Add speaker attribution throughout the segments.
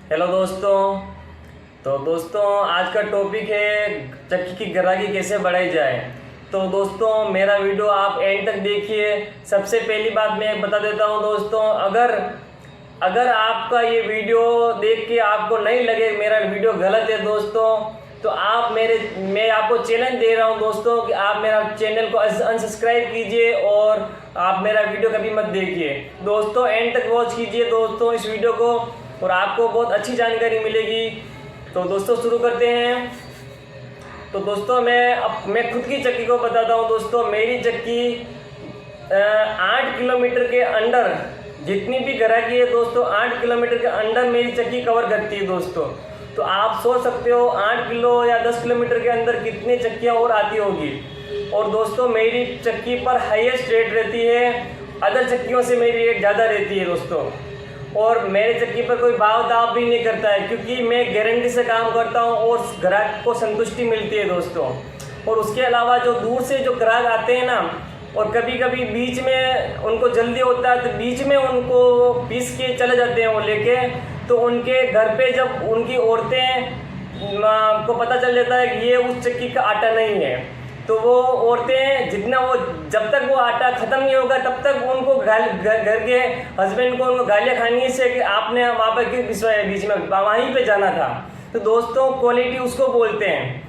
Speaker 1: Hello दोस्तों। तो दोस्तों आज का टॉपिक है चक्की की ग्राहकी कैसे बढ़ाई जाए। तो दोस्तों मेरा वीडियो आप एंड तक देखिए। सबसे पहली बात मैं बता देता हूं दोस्तों, अगर अगर आपका ये वीडियो देख के आपको नहीं लगे मेरा वीडियो गलत है दोस्तों, तो मैं आपको चैलेंज दे रहा हूं दोस्तों कि आप मेरा चैनल को अनसब्सक्राइब कीजिए और आप मेरा वीडियो कभी मत देखिए। दोस्तों एंड तक वॉच कीजिए दोस्तों इस वीडियो को और आपको बहुत अच्छी जानकारी मिलेगी। तो दोस्तों शुरू करते हैं। तो दोस्तों मैं खुद की चक्की को बताता हूँ दोस्तों। मेरी चक्की 8 किलोमीटर के अंडर जितनी भी ग्राहकी है दोस्तों, 8 किलोमीटर के अंडर मेरी चक्की कवर करती है दोस्तों। तो आप सोच सकते हो 8 किलो या 10 किलोमीटर के अंदर कितनी चक्कियाँ और आती होगी। और दोस्तों मेरी चक्की पर हाईएस्ट रेट रहती है, अदर चक्कियों से मेरी रेट ज़्यादा रहती है दोस्तों। और मेरे चक्की पर कोई भाव दाव भी नहीं करता है, क्योंकि मैं गारंटी से काम करता हूं और ग्राहक को संतुष्टि मिलती है दोस्तों। और उसके अलावा जो दूर से जो ग्राहक आते हैं ना, और कभी कभी बीच में उनको जल्दी होता है तो बीच में उनको पीस के चले जाते हैं वो लेके, तो उनके घर पे जब उनकी औरतें को पता चल जाता है कि ये उस चक्की का आटा नहीं है, तो वो औरतें जब तक वो आटा ख़त्म नहीं होगा तब तक उनको घर के हस्बैंड को उनको गालियाँ खानी से कि आपने वहाँ पर क्यों पिसवाया, बीच में वहीं पे जाना था। तो दोस्तों क्वालिटी उसको बोलते हैं।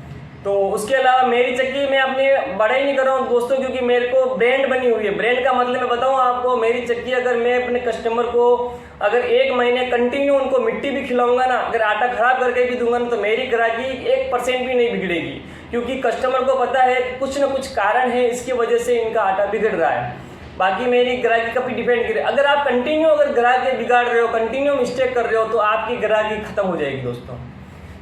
Speaker 1: तो उसके अलावा मेरी चक्की मैं अपनी बड़ाई नहीं कर रहा हूँ दोस्तों, क्योंकि मेरे को ब्रांड बनी हुई है। ब्रांड का मतलब मैं बताऊँ आपको, मेरी चक्की अगर मैं अपने कस्टमर को अगर 1 महीने कंटिन्यू उनको मिट्टी भी खिलाऊंगा ना, अगर आटा खराब करके भी दूंगा ना, तो मेरी ग्राहकी 1% भी नहीं बिगड़ेगी, क्योंकि कस्टमर को पता है कुछ ना कुछ कारण है इसकी वजह से इनका आटा बिगड़ रहा है। बाकी मेरी ग्राहकी कभी डिपेंड करे, अगर आप कंटिन्यू अगर ग्राहकी बिगाड़ रहे हो, कंटिन्यू मिस्टेक कर रहे हो, तो आपकी ग्राहकी खत्म हो जाएगी दोस्तों।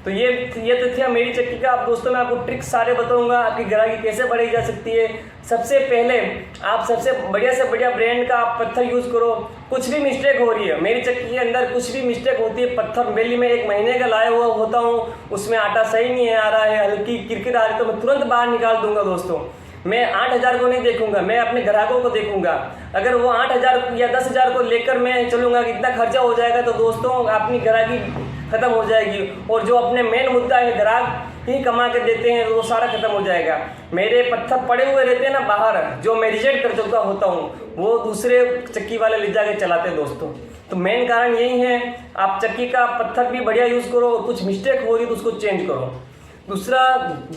Speaker 1: तो ये तो था मेरी चक्की का। अब दोस्तों मैं आपको ट्रिक्स सारे बताऊंगा आपकी ग्राहकी कैसे बढ़ाई जा सकती है। सबसे पहले आप सबसे बढ़िया से बढ़िया ब्रांड का आप पत्थर यूज़ करो। कुछ भी मिस्टेक हो रही है मेरी चक्की के अंदर, कुछ भी मिस्टेक होती है, पत्थर मेली में 1 महीने का लाया हुआ होता हूँ, उसमें आटा सही नहीं आ रहा है, हल्की किरकिर आ रही है, तो मैं तुरंत बाहर निकाल दूंगा दोस्तों। मैं 8,000 को नहीं देखूंगा, मैं अपने ग्राहकों को देखूंगा। अगर वो 8,000 या 10,000 को लेकर मैं चलूंगा कि इतना खर्चा हो जाएगा, तो दोस्तों अपनी ग्राहकी खत्म हो जाएगी। और जो अपने मेन मुद्दा है ग्राहक ही कमा के देते हैं, वो सारा खत्म हो जाएगा। मेरे पत्थर पड़े हुए रहते हैं ना बाहर, जो मैं रिजेक्ट कर चुका होता हूँ, वो दूसरे चक्की वाले ले जाके चलाते हैं दोस्तों। तो मेन कारण यही है, आप चक्की का पत्थर भी बढ़िया यूज़ करो, और कुछ मिस्टेक हो रही तो उसको चेंज करो। दूसरा,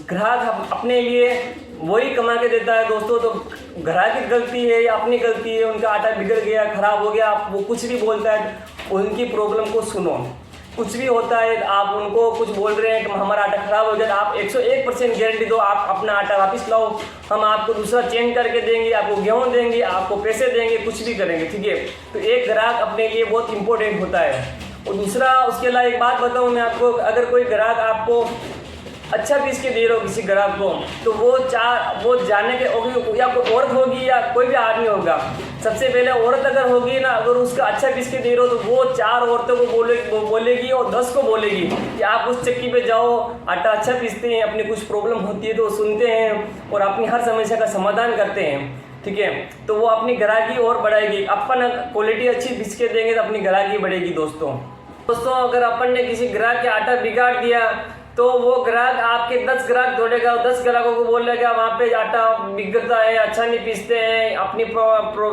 Speaker 1: ग्राहक अपने लिए वही कमा के देता है दोस्तों। तो ग्राहक की गलती है या अपनी गलती है, उनका आटा बिगड़ गया, खराब हो गया, वो कुछ भी बोलता है, उनकी प्रॉब्लम को सुनो। कुछ भी होता है, आप उनको कुछ बोल रहे हैं कि हमारा आटा खराब हो जाए, आप 101% गारंटी दो, आप अपना आटा वापस लाओ, हम आपको दूसरा चेंज करके देंगे, आपको गेहूँ देंगे, आपको पैसे देंगे, कुछ भी करेंगे, ठीक है। तो एक ग्राहक अपने लिए बहुत इंपॉर्टेंट होता है। और दूसरा, उसके अलावा एक बात बताऊँ मैं आपको, अगर कोई ग्राहक आपको अच्छा पीस के दे रहे हो किसी ग्राहक को, तो वो जानने के, या कोई औरत होगी या कोई भी आदमी होगा, सबसे पहले औरत अगर होगी ना, अगर उसका अच्छा पीस के दे रहे हो, तो वो 4 औरतों को बोलेगी और 10 को बोलेगी कि आप उस चक्की पे जाओ, आटा अच्छा पीसते हैं, अपनी कुछ प्रॉब्लम होती है तो सुनते हैं और अपनी हर समस्या का समाधान करते हैं, ठीक है। तो वो अपनी ग्राहकी और बढ़ाएगी। अपन क्वालिटी अच्छी पीस के देंगे तो अपनी ग्राहकी बढ़ेगी दोस्तों। अगर अपन ने किसी ग्राहक के आटा बिगाड़ दिया, तो वो ग्राहक आपके 10 ग्राहक जोड़ेगा, 10 ग्राहकों को बोलेगा वहाँ पे आटा बिगड़ता है, अच्छा नहीं पीसते हैं, अपनी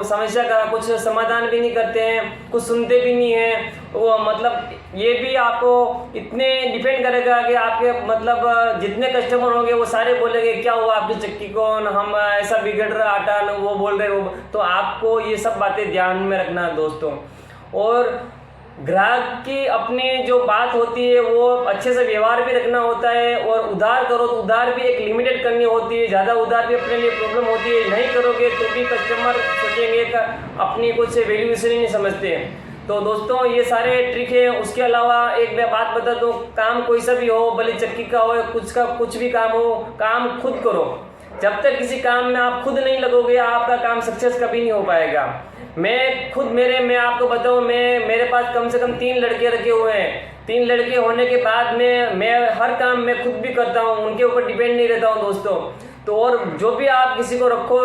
Speaker 1: समस्या का कुछ समाधान भी नहीं करते हैं, कुछ सुनते भी नहीं हैं। वो मतलब ये भी आपको इतने डिपेंड करेगा कि आपके मतलब जितने कस्टमर होंगे वो सारे बोलेंगे क्या हुआ आपकी चक्की को, हम ऐसा बिगड़ रहा आटा, वो बोल रहे वो। तो आपको ये सब बातें ध्यान में रखना है दोस्तों। और ग्राहक की अपनी जो बात होती है वो अच्छे से व्यवहार भी रखना होता है। और उधार करो तो उधार भी एक लिमिटेड करनी होती है, ज़्यादा उधार भी अपने लिए प्रॉब्लम होती है। नहीं करोगे तो भी कस्टमर सोचेंगे कि अपनी कुछ वैल्यूएशन ही नहीं समझते। तो दोस्तों ये सारे ट्रिक है। उसके अलावा एक मैं बात बता दूँ, काम कोई सा भी हो, भले चक्की का हो, कुछ भी काम हो, काम खुद करो। जब तक किसी काम में आप खुद नहीं लगोगे, आपका काम सक्सेस कभी नहीं हो पाएगा। मैं आपको बताऊं, मेरे पास कम से कम 3 लड़के रखे हुए हैं। 3 लड़के होने के बाद मैं हर काम मैं खुद भी करता हूं, उनके ऊपर डिपेंड नहीं रहता हूं दोस्तों। तो और जो भी आप किसी को रखो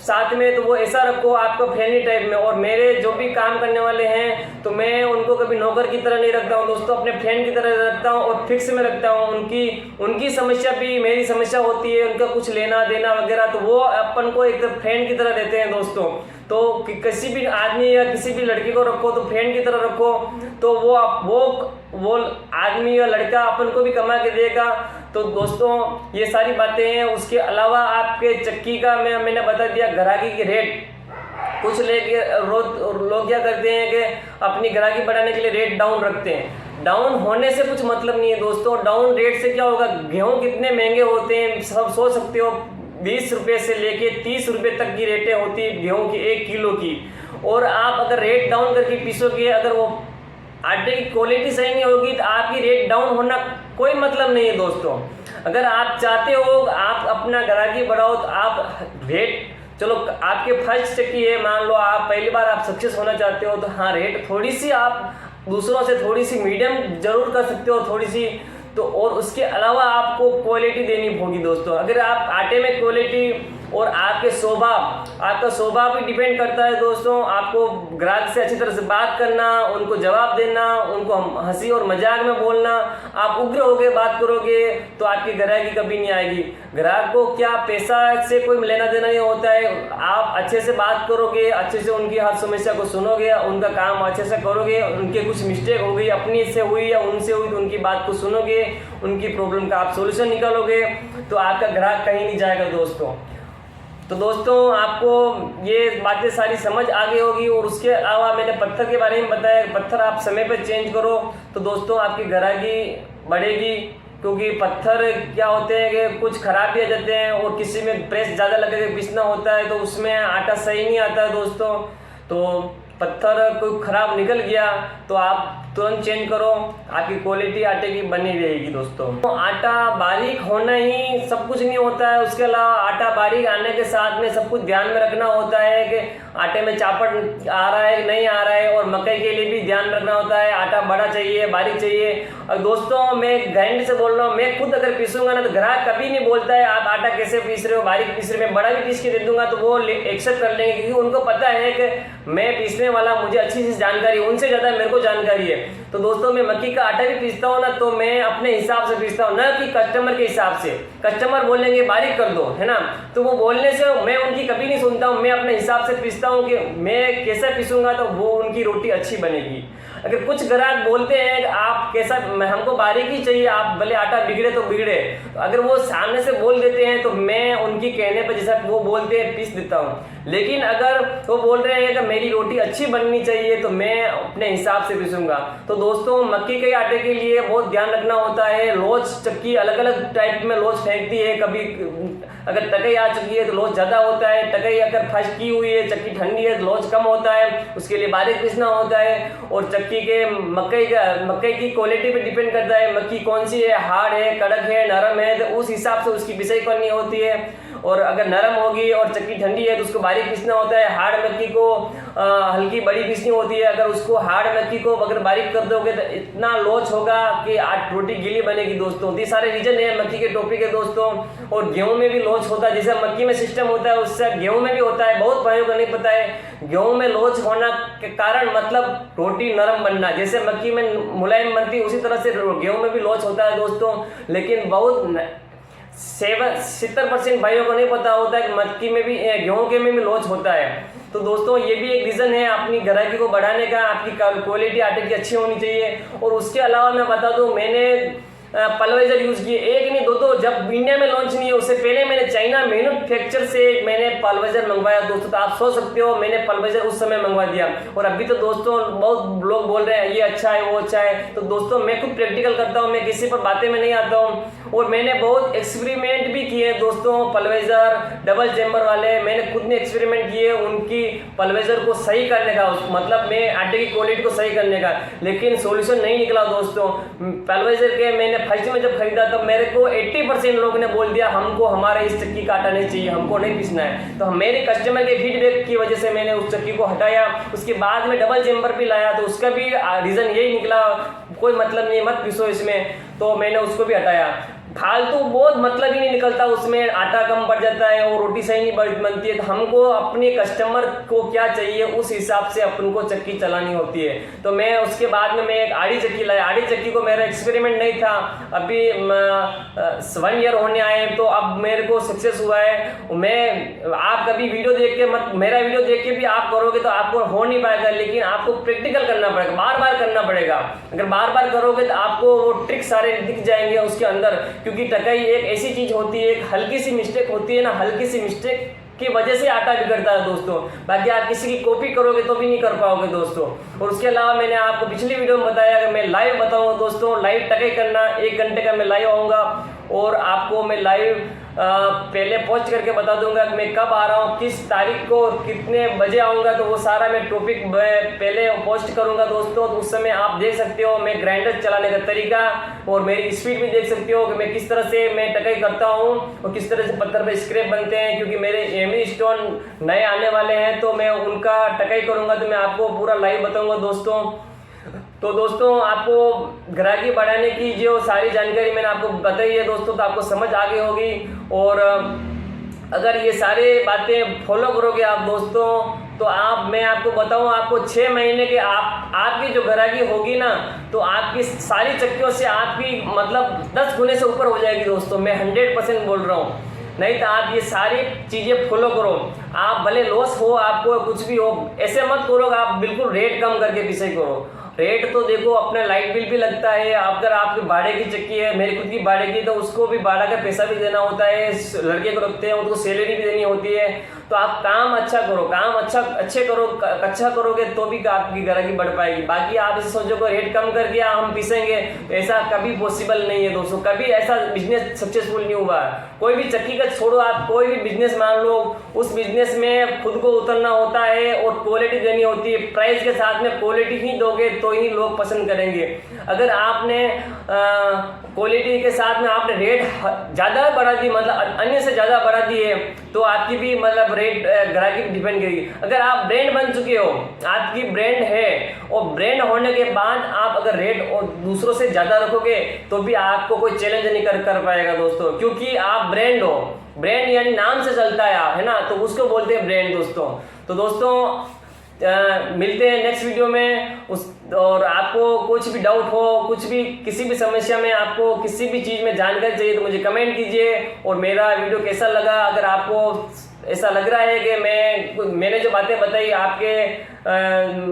Speaker 1: साथ में तो वो ऐसा रखो आपको फ्रेंडली टाइप में। और मेरे जो भी काम करने वाले हैं तो मैं उनको कभी नौकर की तरह नहीं रखता हूँ दोस्तों, अपने फ्रेंड की तरह रखता हूँ और फिक्स में रखता हूँ। उनकी समस्या भी मेरी समस्या होती है, उनका कुछ लेना देना वगैरह तो वो अपन को एक फ्रेंड की तरह देते हैं दोस्तों। तो किसी भी आदमी या किसी भी लड़की को रखो तो फ्रेंड की तरह रखो, तो वो आदमी या लड़का अपन को भी कमा के देगा। तो दोस्तों ये सारी बातें हैं। उसके अलावा आपके चक्की का मैंने बता दिया ग्राहकी की रेट। कुछ लोग क्या करते हैं कि अपनी ग्राहकी बढ़ाने के लिए रेट डाउन रखते हैं। डाउन होने से कुछ मतलब नहीं है दोस्तों। डाउन रेट से क्या होगा, गेहूं कितने महंगे होते हैं सब सोच सकते हो। 20 रुपये से लेके 30 रुपये तक की रेटें होती है गेहूं की 1 किलो की। और आप अगर रेट डाउन करके पीसोगे, अगर वो आटे की क्वालिटी सही नहीं होगी तो आपकी रेट डाउन होना कोई मतलब नहीं है दोस्तों। अगर आप चाहते हो आप अपना ग्राहकी बढ़ाओ तो आप रेट, चलो आपके फर्स्ट चक्की है, मान लो आप पहली बार आप सक्सेस होना चाहते हो तो हाँ रेट थोड़ी सी आप दूसरों से थोड़ी सी मीडियम जरूर कर सकते हो थोड़ी सी तो। और उसके अलावा आपको क्वालिटी देनी होगी दोस्तों। अगर आप आटे में क्वालिटी और आपका स्वभाव भी डिपेंड करता है दोस्तों। आपको ग्राहक से अच्छी तरह से बात करना, उनको जवाब देना, उनको हंसी और मजाक में बोलना। आप उग्र होकर बात करोगे तो आपकी ग्राहकी कभी नहीं आएगी। ग्राहक को क्या पैसा से कोई लेना देना नहीं होता है। आप अच्छे से बात करोगे, अच्छे से उनकी हर समस्या को सुनोगे, उनका काम अच्छे से करोगे, उनके कुछ मिस्टेक हो गई अपनी से हुई या उनसे हुई तो उनकी बात को सुनोगे, उनकी प्रॉब्लम का आप सोल्यूशन निकालोगे तो आपका ग्राहक कहीं नहीं जाएगा दोस्तों। तो दोस्तों आपको ये बातें सारी समझ आ गई होगी। और उसके अलावा मैंने पत्थर के बारे में बताया, पत्थर आप समय पर चेंज करो तो दोस्तों आपकी ग्राहकी बढ़ेगी। क्योंकि पत्थर क्या होते हैं कि कुछ खराब भी आ जाते हैं और किसी में प्रेस ज़्यादा लगा के पीसना होता है तो उसमें आटा सही नहीं आता है दोस्तों। तो पत्थर कोई ख़राब निकल गया तो आप तुरंत चेंज करो, आपकी क्वालिटी आटे की बनी रहेगी दोस्तों। तो आटा बारीक होना ही सब कुछ नहीं होता है, उसके अलावा आटा बारीक आने के साथ में सब कुछ ध्यान में रखना होता है कि आटे में चापट आ रहा है कि नहीं आ रहा है। और मकई के लिए भी ध्यान रखना होता है, आटा बड़ा चाहिए बारीक चाहिए। और दोस्तों मैं गारंटी से बोल रहा हूँ, मैं खुद अगर पीसूंगा ना तो ग्राहक कभी नहीं बोलता है आप आटा कैसे पीस रहे हो, बारीक पीस रहे हो। मैं बड़ा भी पीस के दे दूंगा तो वो एक्सेप्ट कर लेंगे, क्योंकि उनको पता है कि मैं पीसने वाला, मुझे अच्छी सी जानकारी, उनसे ज़्यादा मेरे को जानकारी है। तो दोस्तों मैं मक्की का आटा भी पीसता हूँ ना तो मैं अपने हिसाब से पीसता हूँ, ना कि कस्टमर के हिसाब से। कस्टमर बोलेंगे बारीक कर दो, है ना, तो वो बोलने से मैं उनकी कभी नहीं सुनता हूँ। मैं अपने हिसाब से पीसता हूँ कि मैं कैसे पीसूंगा तो वो उनकी रोटी अच्छी बनेगी। अगर कुछ ग्राहक बोलते हैं कि आप कैसा, हमको बारीक ही चाहिए, आप भले आटा बिगड़े तो बिगड़े, तो अगर वो सामने से बोल देते हैं तो मैं उनकी कहने पर जैसा वो बोलते हैं पीस देता हूँ। लेकिन अगर वो बोल रहे हैं कि मेरी रोटी अच्छी बननी चाहिए तो मैं अपने हिसाब से पीसूंगा। तो दोस्तों मक्की के आटे के लिए बहुत ध्यान रखना होता है। लोच चक्की अलग अलग टाइप में लोच फेंकती है। कभी अगर टकई आ चुकी है तो लोच ज़्यादा होता है, टकई अगर फर्स्ट की हुई है, चक्की ठंडी है तो लोच कम होता है, उसके लिए बारीक पीसना होता है। और चक्की के मकई की क्वालिटी पे डिपेंड करता है, मक्की कौन सी है, हार्ड है, कड़क है, नरम है, तो उस हिसाब से उसकी पिसाई करनी होती है। और अगर नरम होगी और चक्की ठंडी है तो उसको बारीक पीसना होता है। हार्ड मक्की को हल्की बड़ी पीसनी होती है। अगर उसको हार्ड मक्की को अगर बारीक कर दोगे तो इतना लोच होगा कि आज रोटी गीली बनेगी दोस्तों। ये सारे रीजन है मक्की के टॉपिक है दोस्तों। और गेहूं में भी लोच होता है, जैसे मक्की में सिस्टम होता है उससे गेहूं में भी होता है। बहुत भाइयों को नहीं पता है गेहूं में लोच होना के कारण मतलब रोटी नरम बनना, जैसे मक्की में मुलायम बनती है उसी तरह से गेहूं में भी लोच होता है दोस्तों। लेकिन बहुत 70% भाइयों को नहीं पता होता है कि मक्की में भी, गेहूं के में भी लोच होता है। तो दोस्तों ये भी एक रीज़न है अपनी ग्राहकी को बढ़ाने का, आपकी क्वालिटी आटे की अच्छी होनी चाहिए। और उसके अलावा मैं बता दूं, मैंने पल्वेजर यूज़ किए, एक नहीं दो। जब इंडिया में लॉन्च नहीं है उससे पहले मैंने चाइना मैन्युफैक्चर से मैंने पल्वेजर मंगवाया दोस्तों। तो आप सोच सकते हो मैंने पल्वेजर उस समय मंगवा दिया। और अभी तो दोस्तों बहुत लोग बोल रहे हैं ये अच्छा है वो अच्छा है। तो दोस्तों मैं खुद प्रैक्टिकल करता हूँ, मैं किसी पर बातें में नहीं आता हूँ। और मैंने बहुत एक्सपेरिमेंट भी किए दोस्तों, पल्वेजर डबल चैम्बर वाले मैंने खुद ने एक्सपेरिमेंट किए उनकी पल्वेजर को सही करने का, मतलब मैं आटे की क्वालिटी को सही करने का, लेकिन सॉल्यूशन नहीं निकला दोस्तों। पल्वेजर के मैंने फर्स्ट में जब खरीदा तब मेरे को 80% लोगों ने बोल दिया हमको हमारा इस चक्की का आटा नहीं चाहिए, हमको नहीं पीसना है। तो मेरे कस्टमर के फीडबैक की वजह से मैंने उस चक्की को हटाया। उसके बाद में डबल चैम्बर भी लाया तो उसका भी रीज़न यही निकला, कोई मतलब नहीं मत पीसो इसमें, तो मैंने उसको भी हटाया। फालतू बहुत मतलब ही नहीं निकलता, उसमें आटा कम पड़ जाता है और रोटी सही नहीं बनती है। तो हमको अपने कस्टमर को क्या चाहिए उस हिसाब से अपन को चक्की चलानी होती है। तो मैं उसके बाद में मैं एक आड़ी चक्की लाया। आड़ी चक्की को मेरा एक्सपेरिमेंट नहीं था, अभी 1 ईयर होने आए, तो अब मेरे को सक्सेस हुआ है। मैं आप कभी वीडियो देख के मत, मेरा वीडियो देख के भी आप करोगे तो आपको हो नहीं पाएगा, लेकिन आपको प्रैक्टिकल करना पड़ेगा, बार बार करना पड़ेगा। अगर बार बार करोगे तो आपको वो ट्रिक सारे दिख जाएंगे उसके अंदर, क्योंकि टकाई एक ऐसी चीज होती है, एक हल्की सी मिस्टेक होती है ना, हल्की सी मिस्टेक की वजह से आटा बिगड़ता है दोस्तों। बाकी आप किसी की कॉपी करोगे तो भी नहीं कर पाओगे दोस्तों। और उसके अलावा मैंने आपको पिछली वीडियो में बताया कि मैं लाइव बताऊंगा दोस्तों, लाइव टकाई करना, 1 घंटे का मैं लाइव आऊंगा और आपको मैं लाइव पहले पोस्ट करके बता दूंगा कि मैं कब आ रहा हूँ, किस तारीख को, कितने बजे आऊँगा। तो वो सारा मैं टॉपिक पहले पोस्ट करूँगा दोस्तों। तो उस समय आप देख सकते हो मैं ग्राइंडर चलाने का तरीका और मेरी स्पीड भी देख सकते हो कि मैं किस तरह से मैं टकाई करता हूँ और किस तरह से पत्थर पे स्क्रैप बनते हैं। क्योंकि मेरे एमी स्टोन नए आने वाले हैं तो मैं उनका टकाई करूँगा, तो मैं आपको पूरा लाइव बताऊँगा दोस्तों। तो दोस्तों आपको ग्राहकी बढ़ाने की जो सारी जानकारी मैंने आपको बताई है दोस्तों, तो आपको समझ आ गई होगी। और अगर ये सारे बातें फॉलो करोगे आप दोस्तों, तो मैं आपको बताऊं, आपको 6 महीने के आपकी जो ग्राहकी होगी ना, तो आपकी सारी चक्कियों से आपकी मतलब 10 गुने से ऊपर हो जाएगी दोस्तों। मैं 100% बोल रहा हूँ। नहीं तो आप ये सारी चीज़ें फॉलो करो, आप भले लॉस हो, आपको कुछ भी हो, ऐसे मत करो। आप बिल्कुल रेट कम करके पीछे करो। रेट तो देखो, अपना लाइट बिल भी लगता है, अगर आपके भाड़े की चक्की है, मेरी खुद की भाड़े की, तो उसको भी भाड़ा का पैसा भी देना होता है, लड़के को रखते हैं उनको सैलरी भी देनी होती है। तो आप काम अच्छा करो, काम अच्छे करो, अच्छा करोगे तो भी आपकी ग्राहकी बढ़ पाएगी। बाकी आप इसे सोचो कि रेट कम कर दिया हम पीसेंगे, ऐसा कभी पॉसिबल नहीं है दोस्तों। कभी ऐसा बिजनेस सक्सेसफुल नहीं हुआ। कोई भी चक्की का छोड़ो, आप कोई भी बिजनेस मान लो, उस बिजनेस में खुद को उतरना होता है और क्वालिटी देनी होती है। प्राइस के साथ में क्वालिटी ही दोगे तो ही लोग पसंद करेंगे। अगर आपने क्वालिटी के साथ में आपने रेट ज़्यादा बढ़ा दी, मतलब अन्य से ज़्यादा बढ़ा दी है, तो आपकी भी मतलब रेट ग्राहकी पे डिपेंड करेगी। अगर आप ब्रांड बन चुके हो, आपकी ब्रांड है, और ब्रांड होने के बाद आप अगर रेट और दूसरों से ज़्यादा रखोगे तो भी आपको कोई चैलेंज नहीं कर पाएगा दोस्तों, क्योंकि आप ब्रांड हो। ब्रांड यानी नाम से चलता है ना, तो उसको बोलते हैं ब्रांड दोस्तों। तो दोस्तों मिलते हैं नेक्स्ट वीडियो में। और आपको कुछ भी डाउट हो, कुछ भी किसी भी समस्या में, आपको किसी भी चीज़ में जानकारी चाहिए, तो मुझे कमेंट कीजिए। और मेरा वीडियो कैसा लगा, अगर आपको ऐसा लग रहा है कि मैंने जो बातें बताई आपके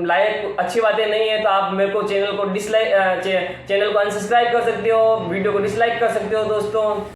Speaker 1: लायक अच्छी बातें नहीं है, तो आप मेरे को चैनल को अनसब्सक्राइब कर सकते हो, वीडियो को डिसलाइक कर सकते हो दोस्तों।